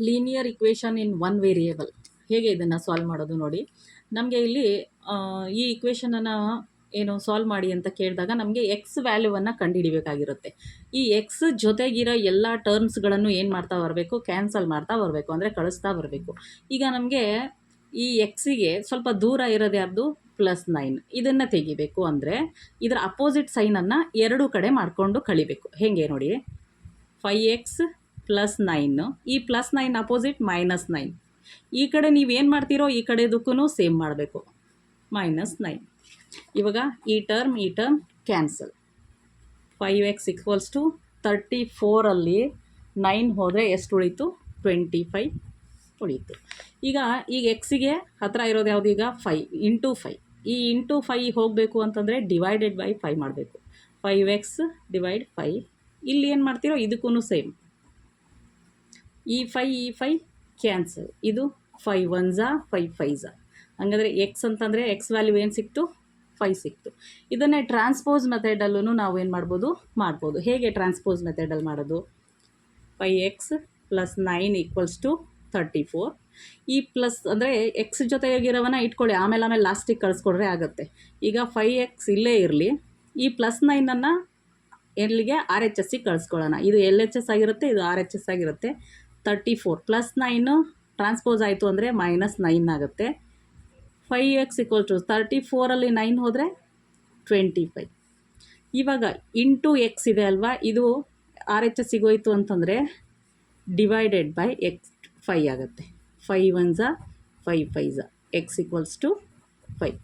Linear equation in one variable. ಹೇಗೆ ಇದನ್ನು solve ಮಾಡೋದು ನೋಡಿ. ನಮಗೆ ಇಲ್ಲಿ ಈ ಇಕ್ವೇಷನನ್ನು ಏನು ಸಾಲ್ವ್ ಮಾಡಿ ಅಂತ ಕೇಳಿದಾಗ ನಮಗೆ ಎಕ್ಸ್ ವ್ಯಾಲ್ಯೂವನ್ನು ಕಂಡುಹಿಡಿಬೇಕಾಗಿರುತ್ತೆ. ಈ ಎಕ್ಸ್ ಜೊತೆಗಿರೋ ಎಲ್ಲ ಟರ್ಮ್ಸ್ಗಳನ್ನು ಏನು ಮಾಡ್ತಾ ಬರಬೇಕು, ಕ್ಯಾನ್ಸಲ್ ಮಾಡ್ತಾ ಬರಬೇಕು, ಅಂದರೆ ಕಳಿಸ್ತಾ ಬರಬೇಕು. ಈಗ ನಮಗೆ ಈ ಎಕ್ಸಿಗೆ ಸ್ವಲ್ಪ ದೂರ ಇರೋದು ಯಾರ್ದು, +9. ಇದನ್ನು ತೆಗಿಬೇಕು ಅಂದರೆ ಇದರ ಅಪೋಸಿಟ್ ಸೈನನ್ನು ಎರಡೂ ಕಡೆ ಮಾಡಿಕೊಂಡು ಕಳಿಬೇಕು. ಹೇಗೆ ನೋಡಿ, 5x + 9, ಈ +9 ಅಪೋಸಿಟ್ -9. ಈ ಕಡೆ ನೀವೇನು ಮಾಡ್ತೀರೋ ಈ ಕಡೆದಕ್ಕೂ ಸೇಮ್ ಮಾಡಬೇಕು, -9. ಇವಾಗ ಈ ಟರ್ಮ್ ಕ್ಯಾನ್ಸಲ್. 5x = 34 9 ಹೋದರೆ ಎಷ್ಟು ಉಳೀತು, 25 ಉಳೀತು. ಈಗ ಎಕ್ಸಿಗೆ ಹತ್ತಿರ ಇರೋದು ಯಾವುದು, ಈಗ 5 × 5. ಈ × 5 ಹೋಗಬೇಕು ಅಂತಂದರೆ ಡಿವೈಡೆಡ್ ಬೈ 5 ಮಾಡಬೇಕು. 5x / 5. ಇಲ್ಲಿ ಏನು ಮಾಡ್ತೀರೋ ಇದಕ್ಕೂ ಸೇಮ್. ಈ 5 ಕ್ಯಾನ್ಸಲ್. ಇದು 5 1s 5 5s. ಹಾಗಾದರೆ ಎಕ್ಸ್ ಅಂತಂದರೆ ಎಕ್ಸ್ ವ್ಯಾಲ್ಯೂ ಏನು ಸಿಕ್ತು, 5 ಸಿಕ್ತು. ಇದನ್ನೇ ಟ್ರಾನ್ಸ್ಪೋಸ್ ಮೆಥಡಲ್ಲೂ ನಾವು ಏನು ಮಾಡ್ಬೋದು. ಹೇಗೆ ಟ್ರಾನ್ಸ್ಪೋಸ್ ಮೆಥಡಲ್ಲಿ ಮಾಡೋದು, 5x + 9 = 34. ಈ ಪ್ಲಸ್ ಅಂದರೆ ಎಕ್ಸ್ ಜೊತೆಗಿರೋವನ್ನ ಇಟ್ಕೊಳ್ಳಿ, ಆಮೇಲೆ ಲಾಸ್ಟಿಗೆ ಕಳಿಸ್ಕೊಡ್ರೆ ಆಗುತ್ತೆ. ಈಗ 5x ಇಲ್ಲೇ ಇರಲಿ, ಈ +9 ಎಲ್ಲಿಗೆ, RHSಗೆ ಕಳಿಸ್ಕೊಳ್ಳೋಣ. ಇದು LHS ಆಗಿರುತ್ತೆ, ಇದು RHS ಆಗಿರುತ್ತೆ. 34 +9 ಟ್ರಾನ್ಸ್ಪೋಸ್ ಆಯಿತು ಅಂದರೆ -9 ಆಗುತ್ತೆ. 5x = 34 9 ಹೋದರೆ 25. ಇವಾಗ x ಇದೆ ಅಲ್ವಾ, ಇದು RHSಗೆ ಹೋಯಿತು ಅಂತಂದರೆ ಡಿವೈಡೆಡ್ ಬೈ x 5 ಆಗುತ್ತೆ. 5 1s 5 5s, x = 5.